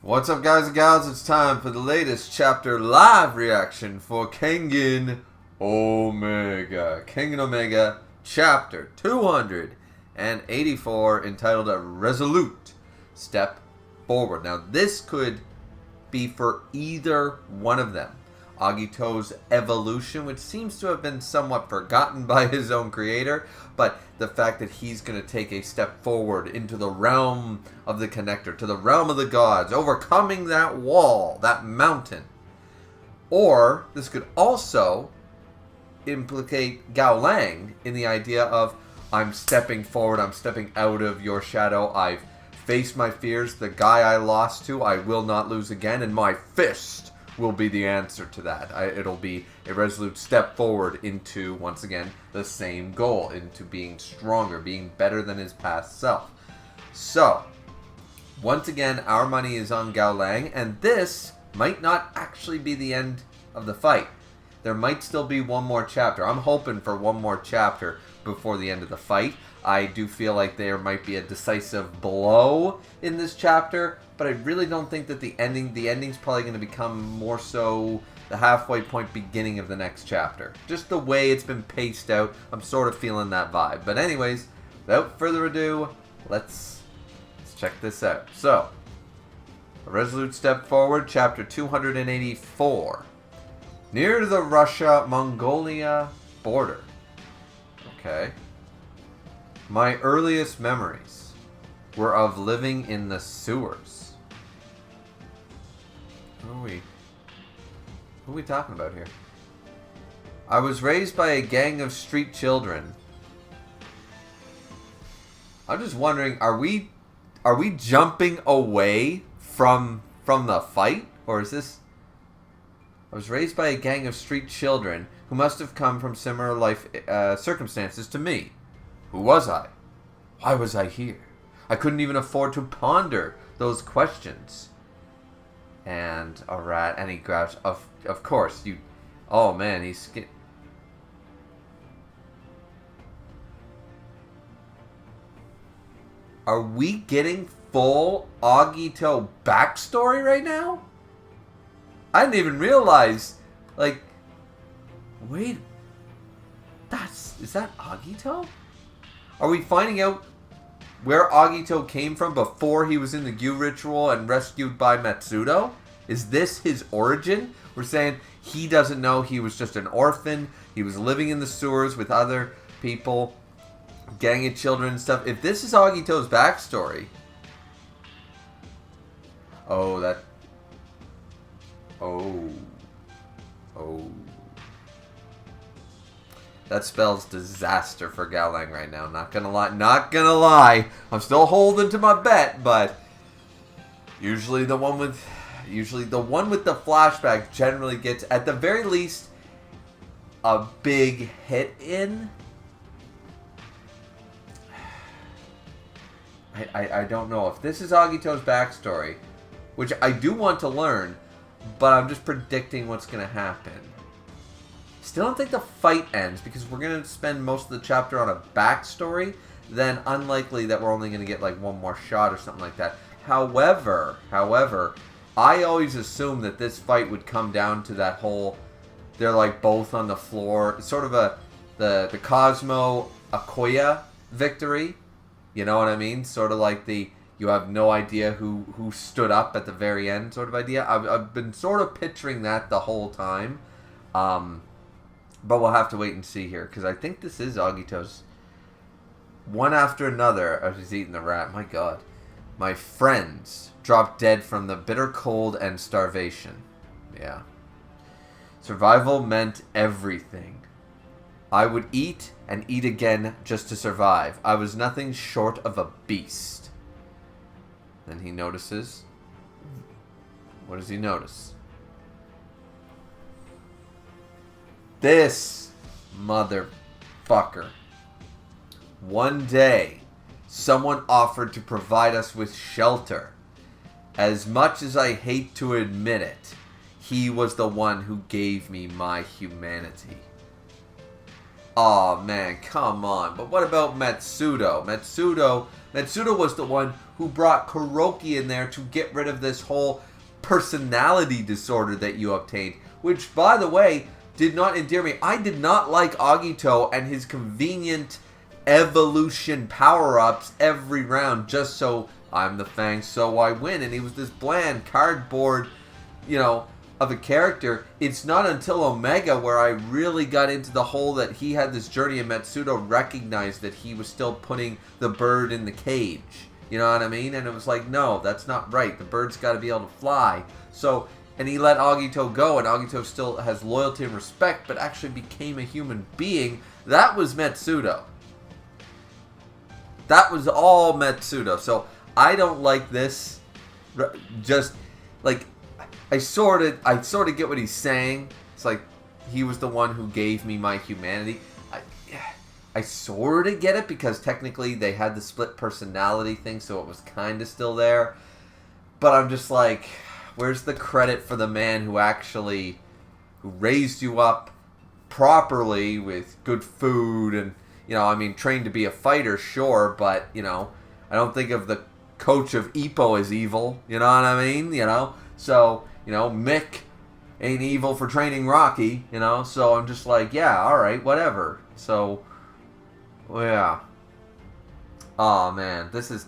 What's up, guys and gals? It's time for the latest chapter live reaction for Kengan Omega. Kengan Omega, chapter 284, entitled A Resolute Step Forward. Now, this could be for either one of them. Agito's evolution, which seems to have been somewhat forgotten by his own creator, but the fact that he's going to take a step forward into the realm of the connector, to the realm of the gods, overcoming that wall, that mountain. Or this could also implicate Gao Lang in the idea of, I'm stepping forward, I'm stepping out of your shadow, I've faced my fears, the guy I lost to, I will not lose again, and my fist will be the answer to that. It'll be a resolute step forward into, once again, the same goal, into being stronger, being better than his past self. So, once again, our money is on Gao Lang, and this might not actually be the end of the fight. There might still be one more chapter. I'm hoping for one more chapter before the end of the fight. I do feel like there might be a decisive blow in this chapter, but I really don't think that the ending's probably going to become more so the halfway point beginning of the next chapter. Just the way it's been paced out, I'm sort of feeling that vibe. But anyways, without further ado, let's check this out. So, A Resolute Step Forward, chapter 284. Near the Russia-Mongolia border. Okay. My earliest memories were of living in the sewers. Who are we talking about here? I was raised by a gang of street children. I'm just wondering, are we jumping away from the fight? Or is this... I was raised by a gang of street children who must have come from similar life circumstances to me. Who was I? Why was I here? I couldn't even afford to ponder those questions. And a rat, and he grabs, of course, you, oh man, he's, are we getting full Agito backstory right now? I didn't even realize, like, wait, is that Agito? Are we finding out where Agito came from before he was in the Gyu ritual and rescued by Matsudo? Is this his origin? We're saying he doesn't know, he was just an orphan, he was living in the sewers with other people, gang of children and stuff. If this is Agito's backstory... Oh. That spells disaster for Gao Lang right now. Not gonna lie. I'm still holding to my bet, but usually the one with the flashback generally gets, at the very least, a big hit in. I don't know if this is Agito's backstory, which I do want to learn, but I'm just predicting what's gonna happen. Still don't think the fight ends, because we're going to spend most of the chapter on a backstory, then unlikely that we're only going to get like one more shot or something like that. However, I always assumed that this fight would come down to that whole, they're like both on the floor, sort of the Cosmo Akoya victory, you know what I mean? Sort of like the, you have no idea who stood up at the very end sort of idea. I've been sort of picturing that the whole time. But we'll have to wait and see here, because I think this is Agito's. One after another, as he's eating the rat, my god. My friends dropped dead from the bitter cold and starvation. Yeah. Survival meant everything. I would eat and eat again just to survive. I was nothing short of a beast. Then he notices. What does he notice? This motherfucker. One day, someone offered to provide us with shelter. As much as I hate to admit it, he was the one who gave me my humanity. Oh man, come on. But what about Metsudo? Metsudo was the one who brought Kuroki in there to get rid of this whole personality disorder that you obtained. Which, by the way, did not endear me. I did not like Agito and his convenient evolution power-ups every round just so I'm the Fang, so I win. And he was this bland cardboard, of a character. It's not until Omega where I really got into the whole that he had this journey and Metsudo recognized that he was still putting the bird in the cage. You know what I mean? And it was like, no, that's not right. The bird's got to be able to fly. So, and he let Agito go, and Agito still has loyalty and respect, but actually became a human being. That was Metsudo. That was all Metsudo. So, I don't like this. Just, like, I sort of get what he's saying. It's like, he was the one who gave me my humanity. I sort of get it because technically they had the split personality thing, so it was kind of still there. But I'm just like, where's the credit for the man who raised you up properly with good food and, trained to be a fighter, sure, but, I don't think of the coach of Ippo as evil, you know what I mean? So, Mick ain't evil for training Rocky, so I'm just like, yeah, alright, whatever. So, yeah. Oh man, this is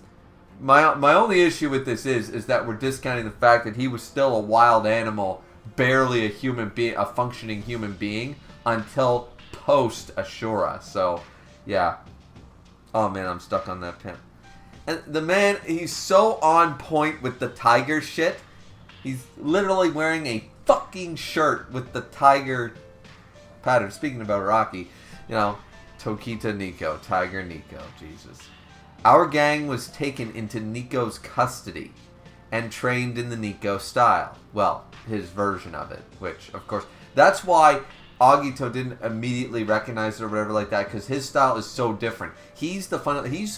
my only issue with this is that we're discounting the fact that he was still a wild animal, barely a human being, a functioning human being until post Ashura. So, yeah. Oh man, I'm stuck on that pen. And the man, he's so on point with the tiger shit. He's literally wearing a fucking shirt with the tiger pattern. Speaking about Rocky, Tokita Nico, Tiger Nico, Jesus. Our gang was taken into Nico's custody and trained in the Nico style. Well, his version of it, which, of course, that's why Agito didn't immediately recognize it or whatever like that, because his style is so different. He's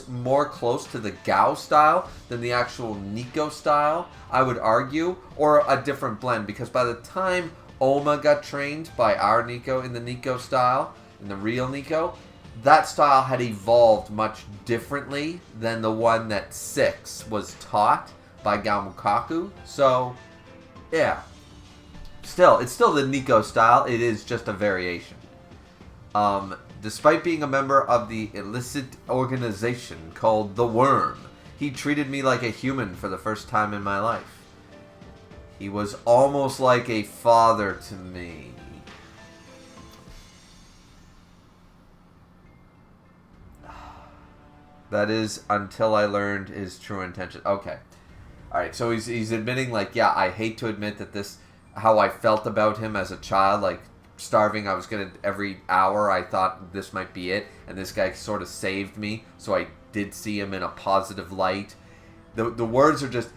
more close to the Gao style than the actual Nico style, I would argue, or a different blend, because by the time Oma got trained by our Nico in the Nico style, in the real Nico, that style had evolved much differently than the one that 6 was taught by Gamukaku. So, yeah. It's still the Nico style. It is just a variation. Despite being a member of the illicit organization called The Worm, he treated me like a human for the first time in my life. He was almost like a father to me. That is until I learned his true intention. Okay. Alright, so he's admitting, like, yeah, I hate to admit that this, how I felt about him as a child, like, starving, I was gonna, every hour I thought this might be it, and this guy sort of saved me, so I did see him in a positive light. The words are just,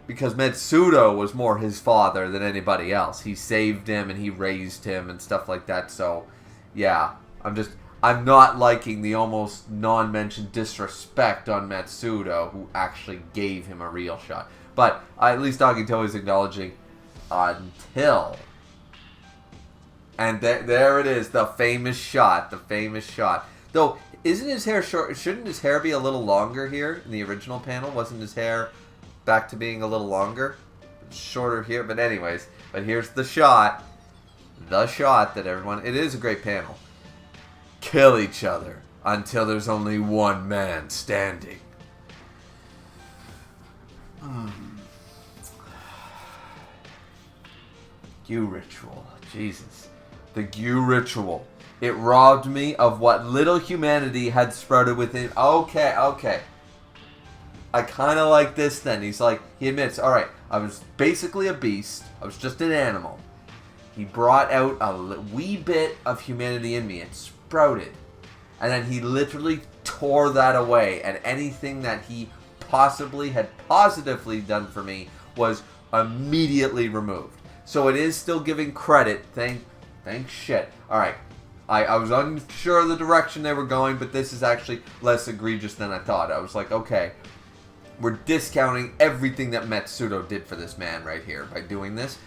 because Metsudo was more his father than anybody else. He saved him, and he raised him, and stuff like that, so, yeah, I'm not liking the almost non-mentioned disrespect on Metsudo, who actually gave him a real shot. But at least Agito is acknowledging until. And there it is, the famous shot. Though, isn't his hair short? Shouldn't his hair be a little longer here in the original panel? Wasn't his hair back to being a little longer? It's shorter here, but anyways. But here's the shot. The shot that everyone... It is a great panel. Kill each other until there's only one man standing. Gyu ritual. Jesus. The Gyu ritual. It robbed me of what little humanity had sprouted within. Okay. I kind of like this then. He's like, he admits, alright, I was basically a beast. I was just an animal. He brought out a wee bit of humanity in me. It sprouted. And then he literally tore that away. And anything that he possibly had positively done for me was immediately removed. So it is still giving credit. Thank shit. Alright. I was unsure of the direction they were going, but this is actually less egregious than I thought. I was like, okay, we're discounting everything that Metsudo did for this man right here by doing this.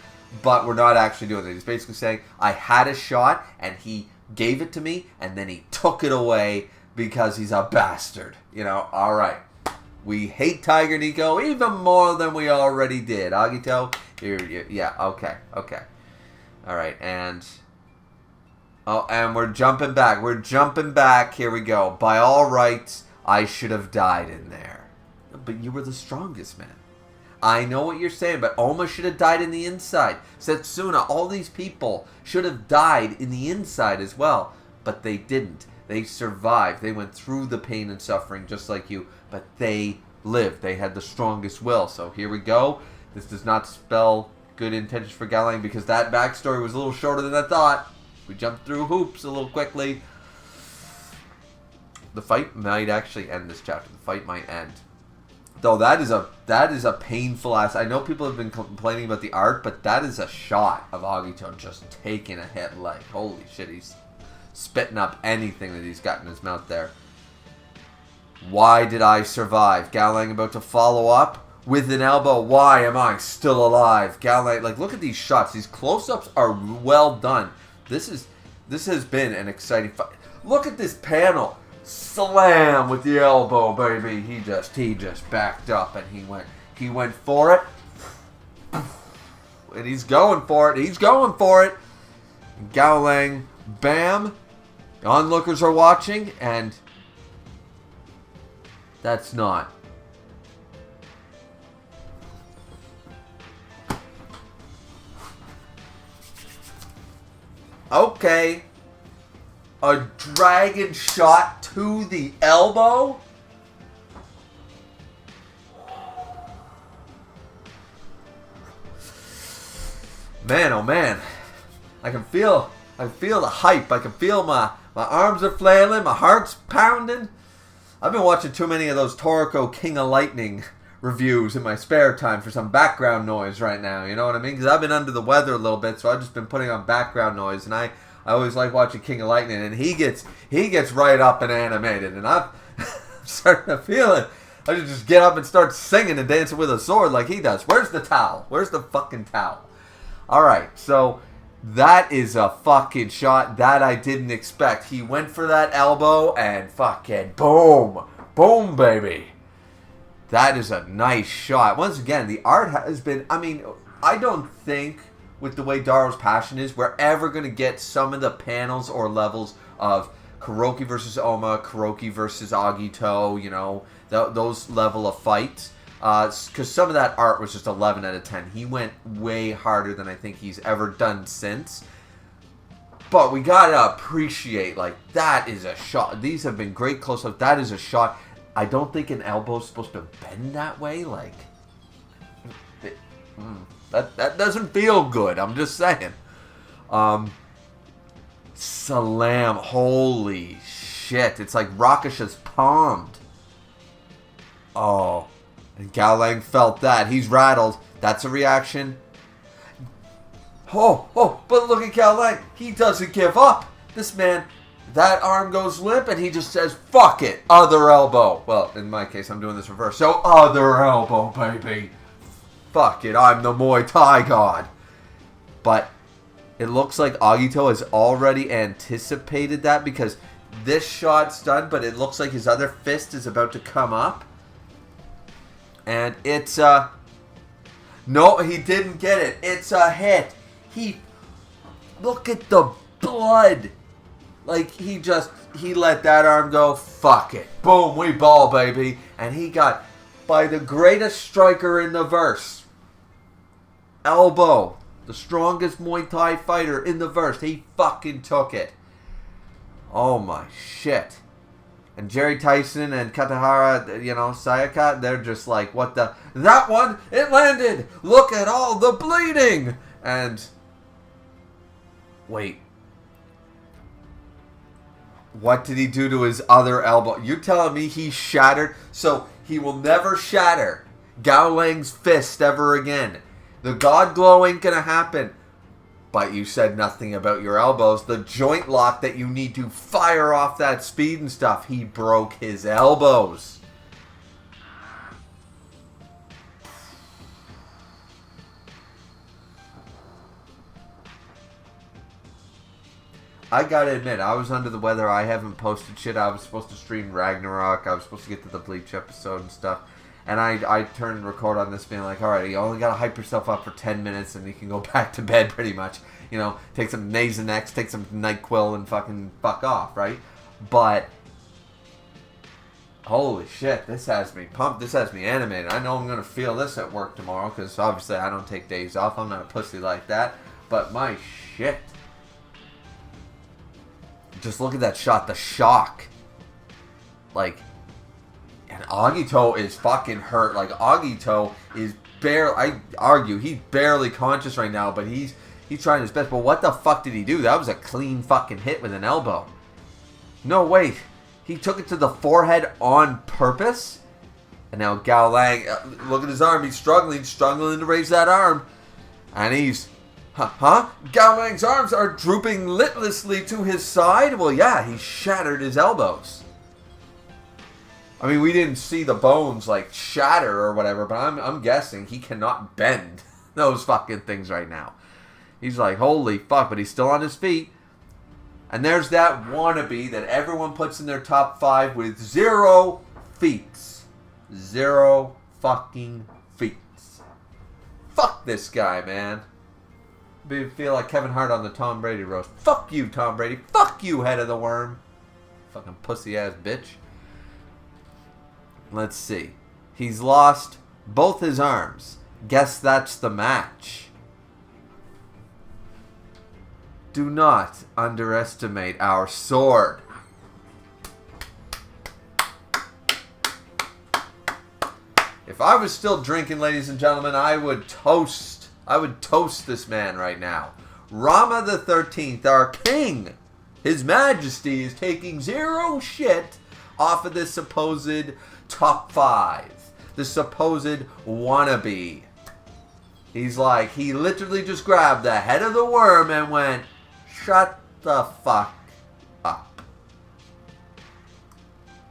But we're not actually doing it. He's basically saying, I had a shot, and he gave it to me, and then he took it away because he's a bastard. You know, alright. We hate Tiger Nico even more than we already did. Agito, yeah, okay. Alright, and... Oh, and we're jumping back. Here we go. By all rights, I should have died in there. But you were the strongest, man. I know what you're saying, but Oma should have died in the inside. Setsuna, all these people should have died in the inside as well. But they didn't. They survived. They went through the pain and suffering just like you. But they lived. They had the strongest will. So here we go. This does not spell good intentions for Galang because that backstory was a little shorter than I thought. We jumped through hoops a little quickly. The fight might actually end this chapter. The fight might end. Though that is a painful ass. I know people have been complaining about the art, but that is a shot of Agito just taking a hit. Like, holy shit, he's spitting up anything that he's got in his mouth there. Why did I survive? Galang about to follow up with an elbow. Why am I still alive? Galang, like, look at these shots. These close-ups are well done. This has been an exciting fight. Look at this panel. Slam with the elbow, baby. He just backed up and he went for it. And he's going for it. Gaolang, bam. The onlookers are watching, and that's not. Okay. A dragon shot to the elbow? Man, oh man. I can feel the hype. I can feel my arms are flailing, my heart's pounding. I've been watching too many of those Toriko King of Lightning reviews in my spare time for some background noise right now, you know what I mean? Because I've been under the weather a little bit, so I've just been putting on background noise, and I always like watching King of Lightning, and he gets right up and animated, and I'm starting to feel it. I should just get up and start singing and dancing with a sword like he does. Where's the towel? Where's the fucking towel? Alright, so that is a fucking shot that I didn't expect. He went for that elbow, and fucking boom. Boom, baby. That is a nice shot. Once again, the art has been, I mean, I don't think with the way Daro's Passion is, we're ever going to get some of the panels or levels of Kuroki versus Oma, Kuroki versus Agito, you know, those level of fights. Because some of that art was just 11 out of 10. He went way harder than I think he's ever done since. But we got to appreciate, like, that is a shot. These have been great close-ups. That is a shot. I don't think an elbow is supposed to bend that way. Like, that doesn't feel good. I'm just saying. Salam. Holy shit. It's like Rakasha's palmed. Oh. And Gaolang felt that. He's rattled. That's a reaction. Oh, but look at Gaolang. He doesn't give up. This man, that arm goes limp and he just says, fuck it. Other elbow. Well, in my case, I'm doing this reverse. So, other elbow, baby. Fuck it. I'm the Muay Thai god. But it looks like Agito has already anticipated that because this shot's done, but it looks like his other fist is about to come up. And it's no, he didn't get it. It's a hit. Look at the blood. Like, he let that arm go. Fuck it. Boom, we ball, baby. And he got, by the greatest striker in the verse, Elbow, the strongest Muay Thai fighter in the verse. He fucking took it. Oh my shit. And Jerry Tyson and Katahara, you know, Sayaka, they're just like, what the... That one, it landed! Look at all the bleeding! And... Wait. What did he do to his other elbow? You're telling me he shattered? So, he will never shatter Gaolang's fist ever again. The God Glow ain't gonna happen. But you said nothing about your elbows. The joint lock that you need to fire off that speed and stuff. He broke his elbows. I gotta admit, I was under the weather. I haven't posted shit. I was supposed to stream Ragnarok. I was supposed to get to the Bleach episode and stuff. And I turned and record on this being like, alright, you only gotta hype yourself up for 10 minutes and you can go back to bed pretty much. You know, take some Nasonex, take some NyQuil and fucking fuck off, right? But, holy shit, this has me pumped. This has me animated. I know I'm gonna feel this at work tomorrow because obviously I don't take days off. I'm not a pussy like that. But my shit. Just look at that shot. The shock. Like... And Agito is fucking hurt. Like, Agito is barely... I argue, he's barely conscious right now, but he's trying his best. But what the fuck did he do? That was a clean fucking hit with an elbow. No, wait. He took it to the forehead on purpose? And now Gao Lang... look at his arm. He's struggling to raise that arm. And he's... Huh? Gao Lang's arms are drooping listlessly to his side? Well, yeah, he shattered his elbows. I mean, we didn't see the bones, like, shatter or whatever, but I'm guessing he cannot bend those fucking things right now. He's like, holy fuck, but he's still on his feet. And there's that wannabe that everyone puts in their top 5 with 0 feats. 0 fucking feats. Fuck this guy, man. I feel like Kevin Hart on the Tom Brady roast. Fuck you, Tom Brady. Fuck you, head of the worm. Fucking pussy-ass bitch. Let's see. He's lost both his arms. Guess that's the match. Do not underestimate our sword. If I was still drinking, ladies and gentlemen, I would toast this man right now. Rama the 13th, our king, his majesty, is taking 0 shit off of this supposed top 5. The supposed wannabe. He's like, he literally just grabbed the head of the worm and went, shut the fuck up.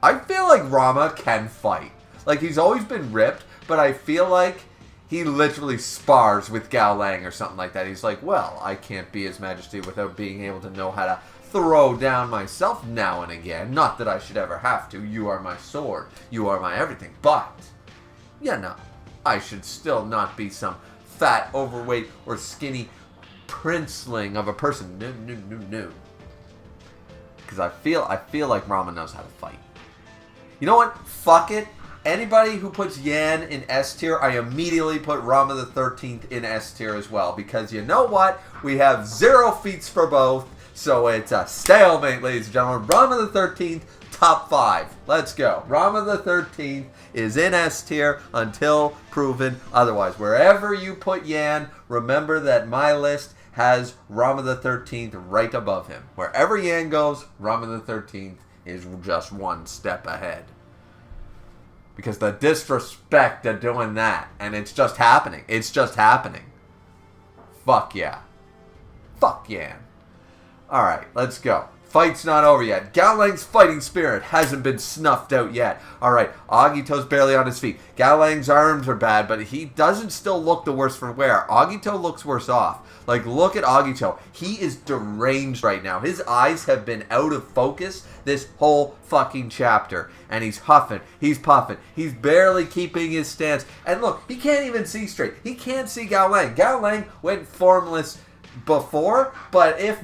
I feel like Rama can fight. Like, he's always been ripped, but I feel like he literally spars with Gao Lang or something like that. He's like, well, I can't be His Majesty without being able to know how to throw down myself now and again. Not that I should ever have to. You are my sword. You are my everything. But, yeah, no, I should still not be some fat, overweight, or skinny princeling of a person. No. Because I feel like Rama knows how to fight. You know what? Fuck it. Anybody who puts Yan in S tier, I immediately put Rama the 13th in S tier as well. Because you know what? We have 0 feats for both. So it's a stalemate, ladies and gentlemen. Rama the 13th, top 5. Let's go. Rama the 13th is in S tier until proven otherwise. Wherever you put Yan, remember that my list has Rama the 13th right above him. Wherever Yan goes, Rama the 13th is just one step ahead. Because the disrespect of doing that, and it's just happening. It's just happening. Fuck yeah. Fuck Yan. Alright, let's go. Fight's not over yet. Gao Lang's fighting spirit hasn't been snuffed out yet. Alright, Agito's barely on his feet. Gao Lang's arms are bad, but he doesn't still look the worse for wear. Agito looks worse off. Like, look at Agito. He is deranged right now. His eyes have been out of focus this whole fucking chapter. And he's huffing. He's puffing. He's barely keeping his stance. And look, he can't even see straight. He can't see Gao Lang. Gao Lang went formless before, but if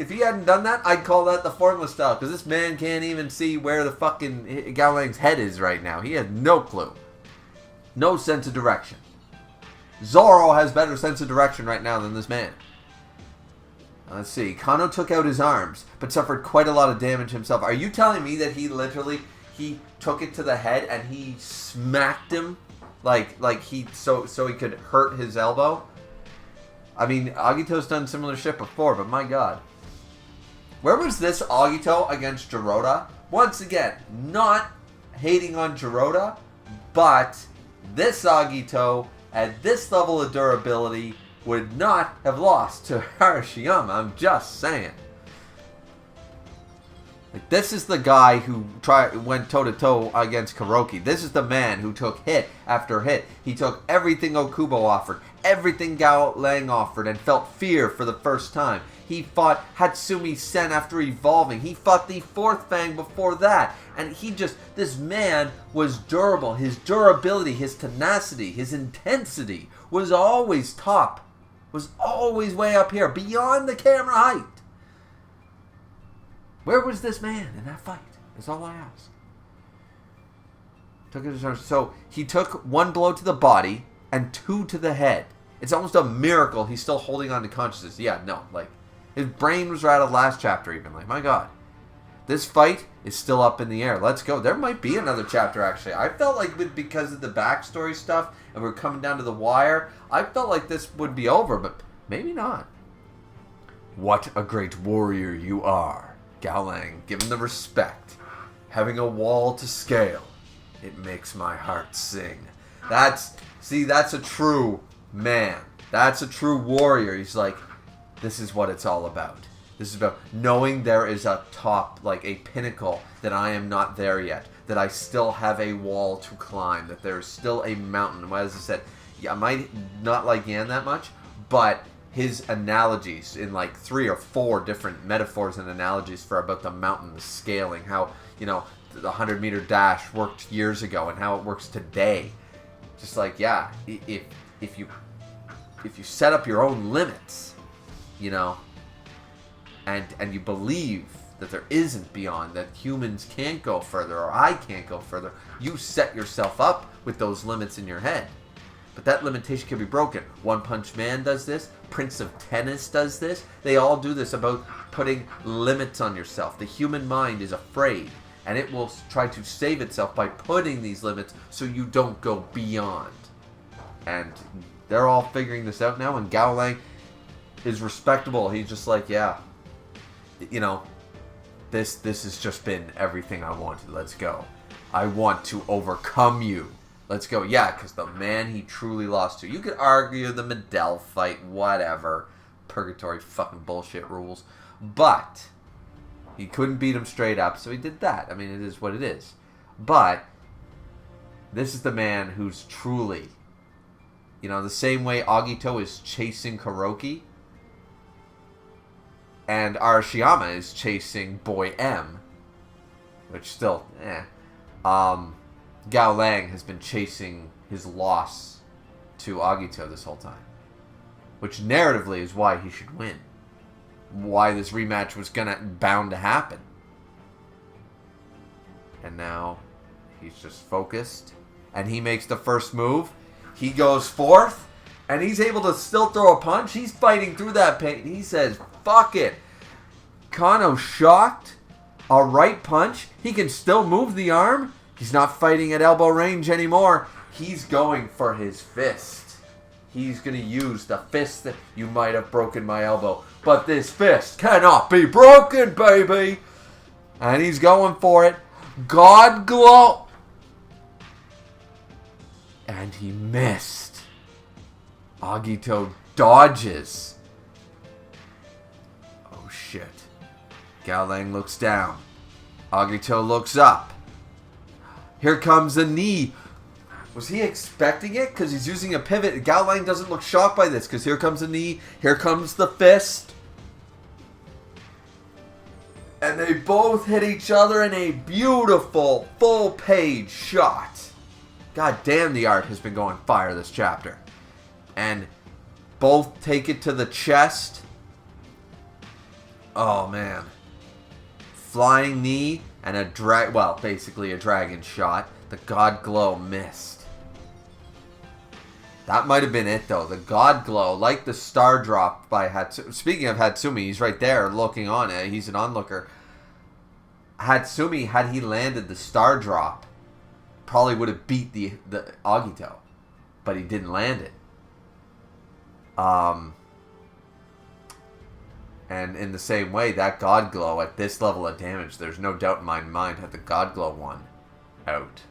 he hadn't done that, I'd call that the formless style, because this man can't even see where the fucking Gao Lang's head is right now. He has no clue. No sense of direction. Zoro has better sense of direction right now than this man. Let's see. Kano took out his arms, but suffered quite a lot of damage himself. Are you telling me that he took it to the head and he smacked him so he could hurt his elbow? I mean, Agito's done similar shit before, but my god. Where was this Agito against Jiroda? Once again, not hating on Jiroda, but this Agito, at this level of durability, would not have lost to Harashiyama. I'm just saying. Like, this is the guy who went toe-to-toe against Kuroki. This is the man who took hit after hit. He took everything Okubo offered, everything Gao Lang offered, and felt fear for the first time. He fought Hatsumi Sen after evolving. He fought the fourth Fang before that. And this man was durable. His durability, his tenacity, his intensity was always top. Was always way up here, beyond the camera height. Where was this man in that fight? That's all I ask. So he took one blow to the body and two to the head. It's almost a miracle he's still holding on to consciousness. Yeah, no, like, his brain was rattled last chapter even. Like, my God. This fight is still up in the air. Let's go. There might be another chapter, actually. I felt like because of the backstory stuff and we're coming down to the wire, I felt like this would be over, but maybe not. What a great warrior you are. Gao Lang, give him the respect. Having a wall to scale. It makes my heart sing. That's a true man. That's a true warrior. He's like, this is what it's all about. This is about knowing there is a top, like a pinnacle, that I am not there yet. That I still have a wall to climb. That there is still a mountain. Well, as I said, yeah, I might not like Yan that much, but his analogies in like 3 or 4 different metaphors and analogies for about the mountain, the scaling, how, the 100-meter dash worked years ago and how it works today. Just like, yeah, if you set up your own limits, and you believe that there isn't beyond, that humans can't go further or I can't go further, you set yourself up with those limits in your head. But that limitation can be broken. One Punch Man does this. Prince of Tennis does this. They all do this about putting limits on yourself. The human mind is afraid, and it will try to save itself by putting these limits so you don't go beyond. And they're all figuring this out now, and Gao Lang is respectable. He's just like, yeah, this has just been everything I wanted. Let's go. I want to overcome you. Let's go. Yeah, because the man he truly lost to. You could argue the Medell fight, whatever. Purgatory fucking bullshit rules. But he couldn't beat him straight up, so he did that. I mean, it is what it is. But this is the man who's truly, the same way Agito is chasing Kuroki and Arashiyama is chasing Boy M, which still, Gao Lang has been chasing his loss to Agito this whole time. Which narratively is why he should win. Why this rematch was bound to happen. And now he's just focused. And he makes the first move. He goes forth. And he's able to still throw a punch. He's fighting through that pain. He says, fuck it. Kano shocked. A right punch. He can still move the arm. He's not fighting at elbow range anymore. He's going for his fist. He's going to use the fist that you might have broken my elbow. But this fist cannot be broken, baby. And he's going for it. God glow. And he missed. Agito dodges. Oh, shit. Gao Lang looks down. Agito looks up. Here comes a knee. Was he expecting it? Because he's using a pivot. Gao Lang doesn't look shocked by this. Because here comes a knee. Here comes the fist. And they both hit each other in a beautiful full-page shot. God damn, the art has been going fire this chapter. And both take it to the chest. Oh, man. Flying knee. And basically a dragon shot. The God Glow missed. That might have been it, though. The God Glow, like the Star Drop by Hatsumi. Speaking of Hatsumi, he's right there looking on it. He's an onlooker. Hatsumi, had he landed the Star Drop, probably would have beat the Agito. But he didn't land it. And in the same way, that God Glow at this level of damage, there's no doubt in my mind had the God Glow won out.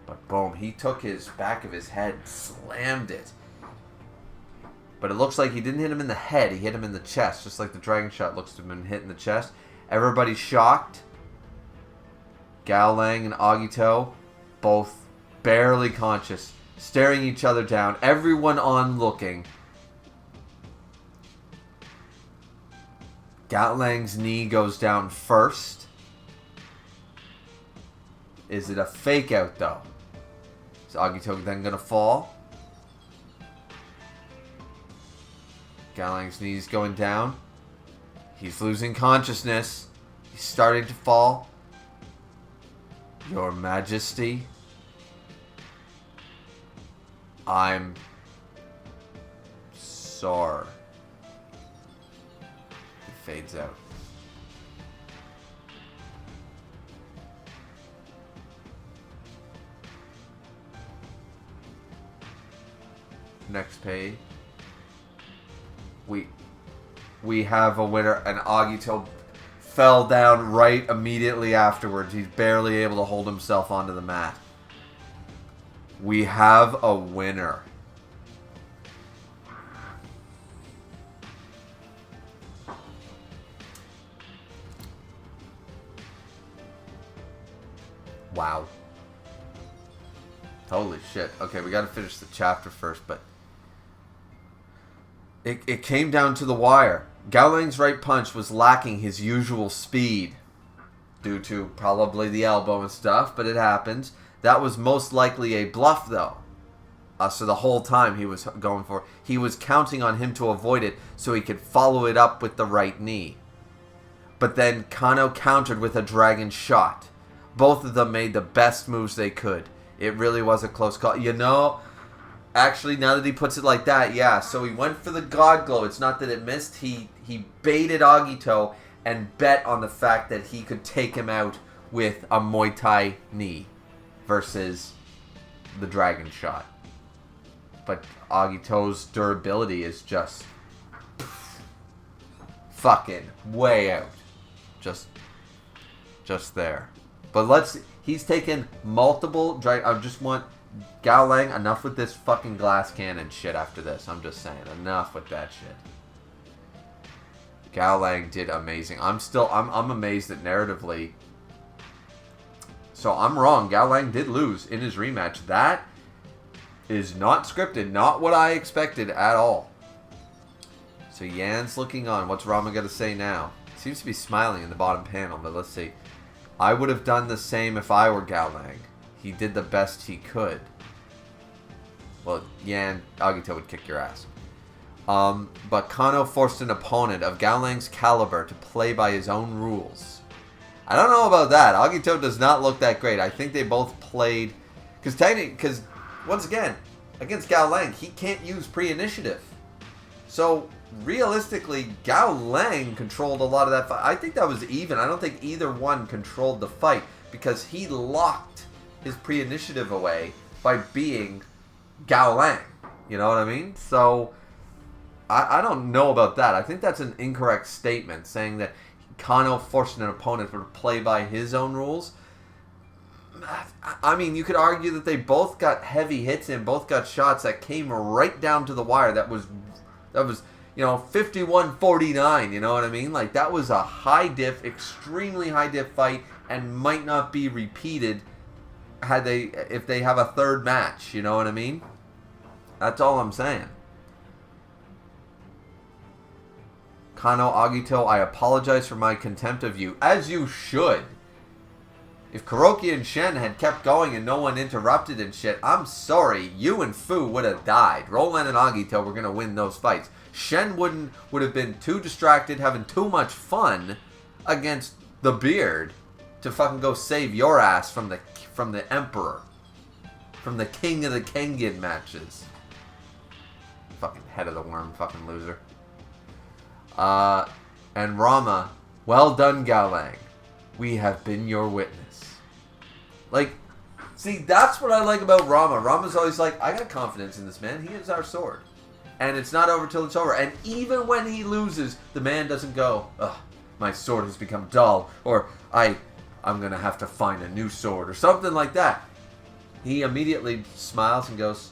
But boom, he took his back of his head, slammed it. But it looks like he didn't hit him in the head, he hit him in the chest, just like the Dragon Shot looks to have been hit in the chest. Everybody's shocked. Gao Lang and Agito, both barely conscious, staring each other down, everyone on looking. Gao Lang's knee goes down first. Is it a fake out though? Is Agito then gonna fall? Gao Lang's knee's going down. He's losing consciousness. He's starting to fall. Your Majesty, I'm sorry. It fades out. Next page. We have a winner, and Agito fell down right immediately afterwards. He's barely able to hold himself onto the mat. We have a winner. Wow. Holy shit. Okay, we gotta finish the chapter first, but it came down to the wire. Gao Lang's right punch was lacking his usual speed due to probably the elbow and stuff, but it happens. That was most likely a bluff, though. So the whole time he was going for it, he was counting on him to avoid it so he could follow it up with the right knee. But then Kano countered with a dragon shot. Both of them made the best moves they could. It really was a close call. You know, actually, now that he puts it like that, yeah. So he went for the God Glow. It's not that it missed. He baited Agito and bet on the fact that he could take him out with a Muay Thai knee versus the Dragon Shot. But Agito's durability is just fucking way out. Just there. But he's taken multiple I just want Gao Lang, enough with this fucking glass cannon shit after this. I'm just saying, enough with that shit. Gao Lang did amazing. I'm amazed that narratively. So I'm wrong. Gao Lang did lose in his rematch. That is not scripted. Not what I expected at all. So Yan's looking on. What's Rama got to say now? Seems to be smiling in the bottom panel, but let's see. I would have done the same if I were Gao Lang. He did the best he could. Well, Yan, Agito would kick your ass. But Kano forced an opponent of Gao Lang's caliber to play by his own rules. I don't know about that. Agito does not look that great. I think they both played... Because, once again, against Gao Lang, he can't use pre-initiative. So, realistically, Gao Lang controlled a lot of that fight. I think that was even. I don't think either one controlled the fight because he locked his pre-initiative away by being Gao Lang. You know what I mean? So, I don't know about that. I think that's an incorrect statement, saying that Kano forced an opponent to play by his own rules. I mean, you could argue that they both got heavy hits and both got shots that came right down to the wire. That was 51-49, you know what I mean? Like, that was a high diff, extremely high diff fight, and might not be repeated if they have a third match, you know what I mean? That's all I'm saying. Kano Agito, I apologize for my contempt of you, as you should. If Kuroki and Shen had kept going and no one interrupted and shit, I'm sorry, you and Fu would have died. Roland and Agito were going to win those fights. Shen would have been too distracted, having too much fun against the Beard to fucking go save your ass from the Emperor. From the King of the Kengan matches. Fucking head of the worm, fucking loser. And Rama, well done, Gao Lang. We have been your witness. Like, see, that's what I like about Rama. Rama's always like, I got confidence in this man. He is our sword. And it's not over till it's over. And even when he loses, the man doesn't go, ugh, my sword has become dull. Or, I'm going to have to find a new sword. Or something like that. He immediately smiles and goes,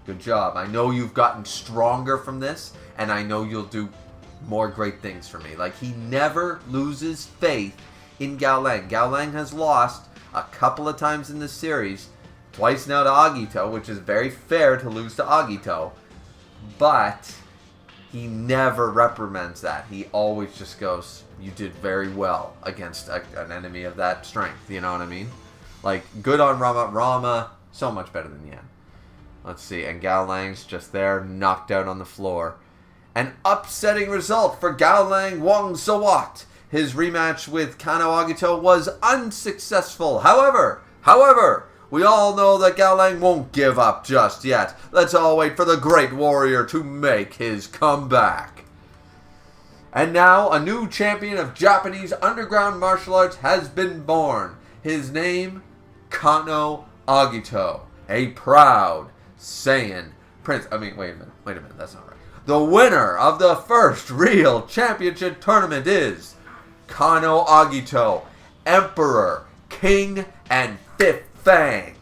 good job. I know you've gotten stronger from this. And I know you'll do more great things for me. Like, he never loses faith in Gao Lang. Gao Lang has lost a couple of times in this series, twice now to Agito, which is very fair to lose to Agito, but he never reprimands that. He always just goes, you did very well against an enemy of that strength, you know what I mean? Like, good on Rama. Rama, so much better than Yan. Let's see, and Gao Lang's just there, knocked out on the floor. An upsetting result for Gao Lang Wong Sawat. His rematch with Kano Agito was unsuccessful. However, we all know that Gao Lang won't give up just yet. Let's all wait for the great warrior to make his comeback. And now, a new champion of Japanese underground martial arts has been born. His name, Kano Agito. A proud Saiyan prince. Wait a minute, that's not right. The winner of the first real championship tournament is Kano Agito, Emperor, King, and Fifth Fang.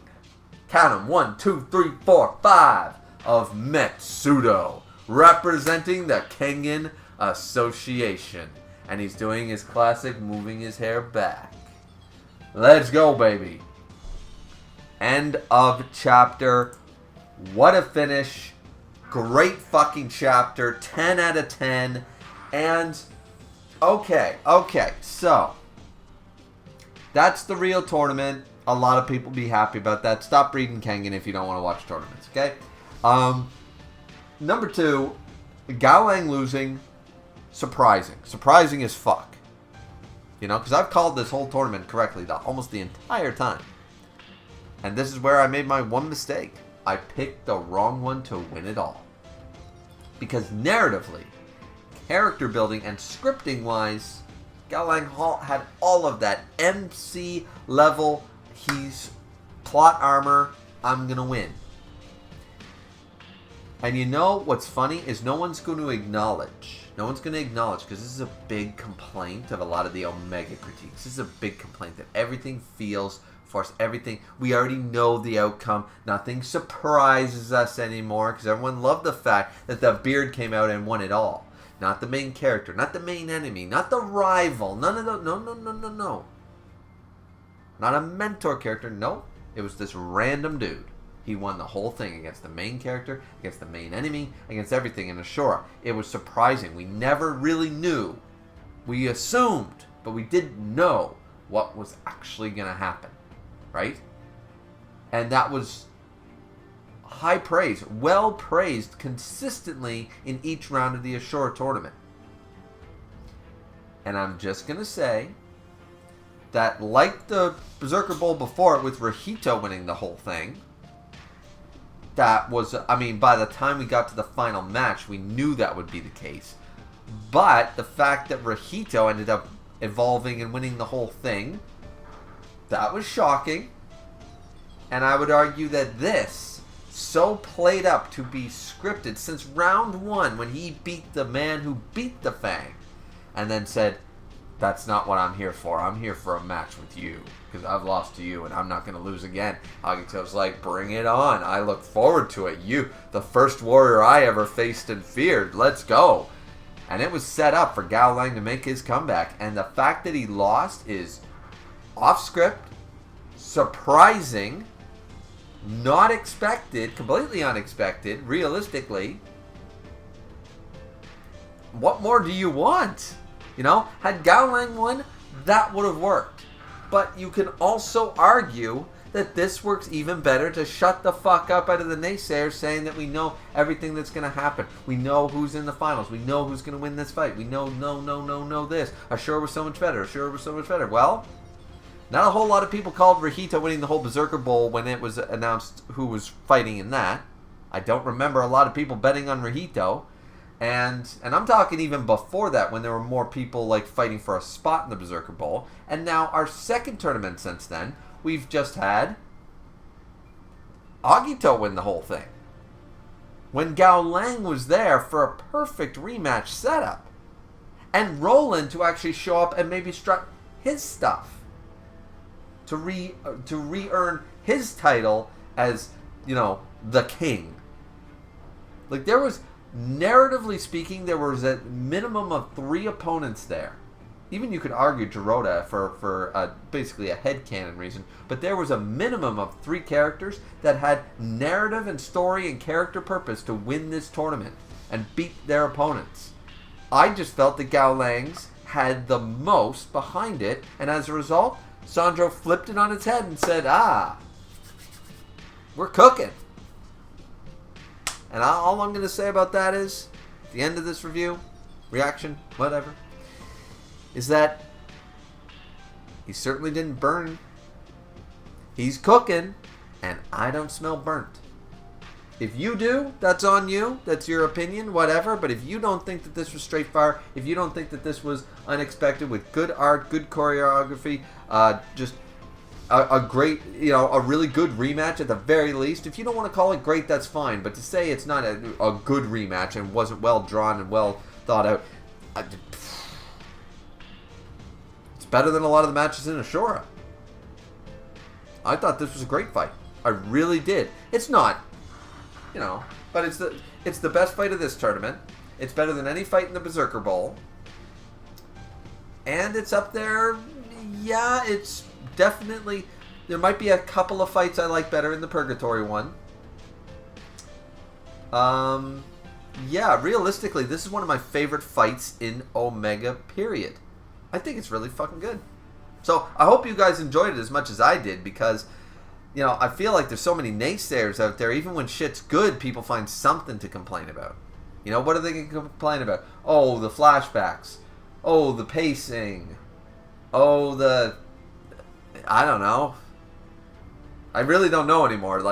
Count them, 1, 2, 3, 4, 5 of Metsudo, representing the Kengan Association. And he's doing his classic moving his hair back. Let's go, baby. End of chapter. What a finish. Great fucking chapter. 10 out of 10. And, okay, so that's the real tournament. A lot of people be happy about that. Stop reading Kengan if you don't want to watch tournaments, okay? Number 2, Gao Lang losing, surprising. Surprising as fuck. You know, because I've called this whole tournament correctly almost the entire time. And this is where I made my one mistake. I picked the wrong one to win it all. Because narratively, character building, and scripting-wise, Gao Lang had all of that. MC level, he's plot armor, I'm going to win. And you know what's funny is no one's going to acknowledge, because this is a big complaint of a lot of the Omega critiques. This is a big complaint that everything feels forced. Everything, we already know the outcome. Nothing surprises us anymore, because everyone loved the fact that the beard came out and won it all. Not the main character, not the main enemy, not the rival, none of those, no. Not a mentor character, no. It was this random dude. He won the whole thing against the main character, against the main enemy, against everything in Ashura. It was surprising. We never really knew. We assumed, but we didn't know what was actually going to happen. Right? And that was high praise. Well praised consistently in each round of the Ashura tournament. And I'm just going to say that, like the Berserker Bowl before it with Rahito winning the whole thing, that was, by the time we got to the final match, we knew that would be the case. But the fact that Rahito ended up evolving and winning the whole thing, that was shocking. And I would argue that this, so played up to be scripted since round 1, when he beat the man who beat the Fang, and then said, that's not what I'm here for. I'm here for a match with you, because I've lost to you and I'm not going to lose again. Agito's like, bring it on. I look forward to it. You, the first warrior I ever faced and feared. Let's go. And it was set up for Gao Lang to make his comeback. And the fact that he lost is off script, surprising, not expected, completely unexpected, realistically. What more do you want? You know, had Gao Lang won, that would have worked. But you can also argue that this works even better to shut the fuck up out of the naysayers saying that we know everything that's going to happen. We know who's in the finals. We know who's going to win this fight. We know this. Ashura was so much better. Well, not a whole lot of people called Rahito winning the whole Berserker Bowl when it was announced who was fighting in that. I don't remember a lot of people betting on Rahito. And I'm talking even before that, when there were more people like fighting for a spot in the Berserker Bowl. And now our second tournament since then, we've just had Agito win the whole thing, when Gao Lang was there for a perfect rematch setup, and Roland to actually show up and maybe strut his stuff to re-earn his title as, you know, the king. Like, there was, narratively speaking, there was a minimum of 3 opponents there even you could argue Dorota for basically a headcanon reason, but there was a minimum of 3 characters that had narrative and story and character purpose to win this tournament and beat their opponents. I just felt that Gao Lang's had the most behind it, and as a result, Sandro flipped it on its head and said, we're cooking. And all I'm going to say about that is, at the end of this review, reaction, whatever, is that he certainly didn't burn. He's cooking, and I don't smell burnt. If you do, that's on you. That's your opinion, whatever. But if you don't think that this was straight fire, if you don't think that this was unexpected with good art, good choreography, just a great, a really good rematch at the very least. If you don't want to call it great, that's fine. But to say it's not a good rematch and wasn't well drawn and well thought out, it's better than a lot of the matches in Ashura. I thought this was a great fight. I really did. It's not, but it's the best fight of this tournament. It's better than any fight in the Berserker Bowl. And it's up there. Yeah, it's definitely, there might be a couple of fights I like better in the Purgatory one. Yeah, realistically, this is one of my favorite fights in Omega, period. I think it's really fucking good. So, I hope you guys enjoyed it as much as I did, because, I feel like there's so many naysayers out there. Even when shit's good, people find something to complain about. What are they going to complain about? Oh, the flashbacks. Oh, the pacing. Oh, I don't know. I really don't know anymore.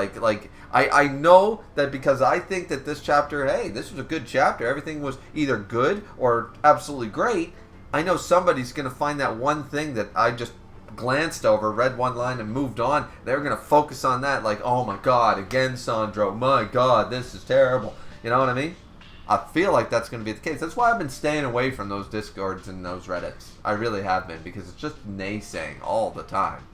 I know that because I think that this chapter, hey, this was a good chapter. Everything was either good or absolutely great. I know somebody's going to find that one thing that I just glanced over, read one line and moved on. They're going to focus on that like, oh my God, again, Sandro. My God, this is terrible. You know what I mean? I feel like that's going to be the case. That's why I've been staying away from those Discords and those Reddits. I really have been, because it's just naysaying all the time.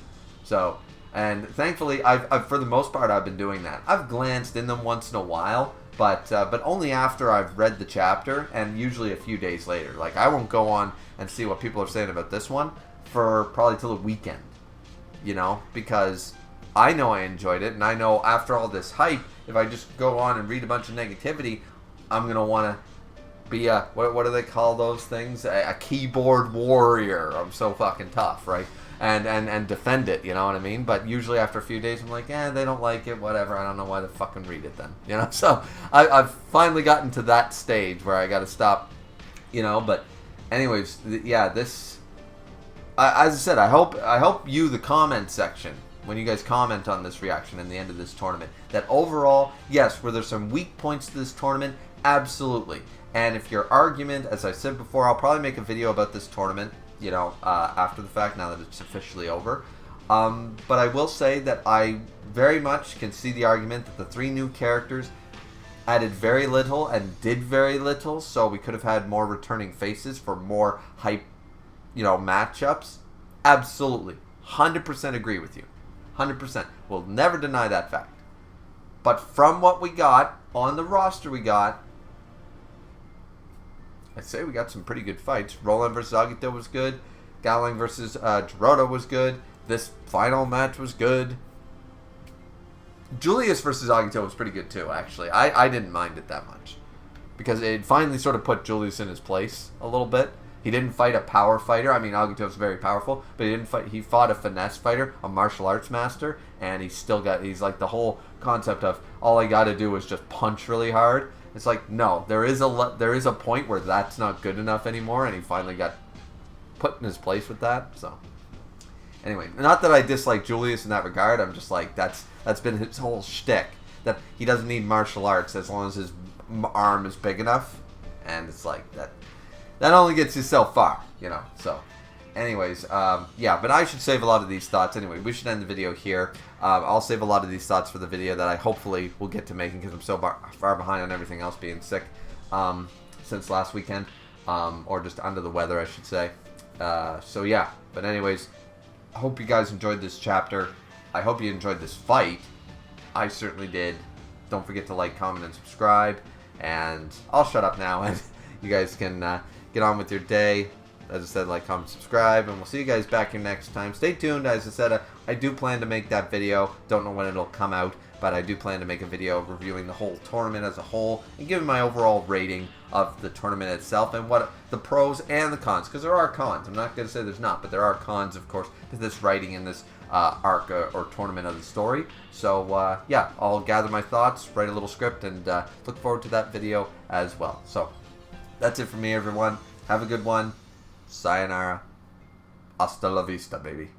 So, and thankfully, I've for the most part, I've been doing that. I've glanced in them once in a while, but only after I've read the chapter, and usually a few days later. Like, I won't go on and see what people are saying about this one for probably till the weekend, because I know I enjoyed it, and I know after all this hype, if I just go on and read a bunch of negativity, I'm going to want to be a, what do they call those things? A keyboard warrior. I'm so fucking tough, right? And defend it, you know what I mean? But usually after a few days, I'm like, they don't like it, whatever. I don't know why they fucking read it then, So I've finally gotten to that stage where I got to stop, But anyways, yeah, this, as I said, I hope you, the comment section, when you guys comment on this reaction in the end of this tournament, that overall, yes, were there some weak points to this tournament? Absolutely. And if your argument, as I said before, I'll probably make a video about this tournament, after the fact, now that it's officially over. But I will say that I very much can see the argument that the 3 new characters added very little and did very little, so we could have had more returning faces for more hype, matchups. Absolutely. 100% agree with you. 100%. We'll never deny that fact. But from what we got, on the roster we got, I'd say we got some pretty good fights. Roland versus Agito was good. Gowling versus Dorota was good. This final match was good. Julius versus Agito was pretty good too, actually. I didn't mind it that much, because it finally sort of put Julius in his place a little bit. He didn't fight a power fighter. I mean, Agito's very powerful, but he fought a finesse fighter, a martial arts master, and he's like the whole concept of all I got to do is just punch really hard. It's like, no, there is a point where that's not good enough anymore, and he finally got put in his place with that. So, anyway, not that I dislike Julius in that regard. I'm just like, that's been his whole shtick, that he doesn't need martial arts as long as his arm is big enough, and it's like that only gets you so far, So, anyways, yeah, but I should save a lot of these thoughts. Anyway, we should end the video here. I'll save a lot of these thoughts for the video that I hopefully will get to making, because I'm so far behind on everything else, being sick since last weekend, or just under the weather, I should say. So yeah, but anyways, I hope you guys enjoyed this chapter. I hope you enjoyed this fight. I certainly did. Don't forget to like, comment, and subscribe. And I'll shut up now, and you guys can get on with your day. as I said, like, comment, subscribe, and we'll see you guys back here next time. Stay tuned. As I said, I do plan to make that video. Don't know when it'll come out, but I do plan to make a video reviewing the whole tournament as a whole and giving my overall rating of the tournament itself and what the pros and the cons, because there are cons. I'm not going to say there's not, but there are cons, of course, to this writing in this arc or tournament of the story. So, yeah, I'll gather my thoughts, write a little script, and look forward to that video as well. So, that's it for me, everyone. Have a good one. Sayonara. Hasta la vista, baby.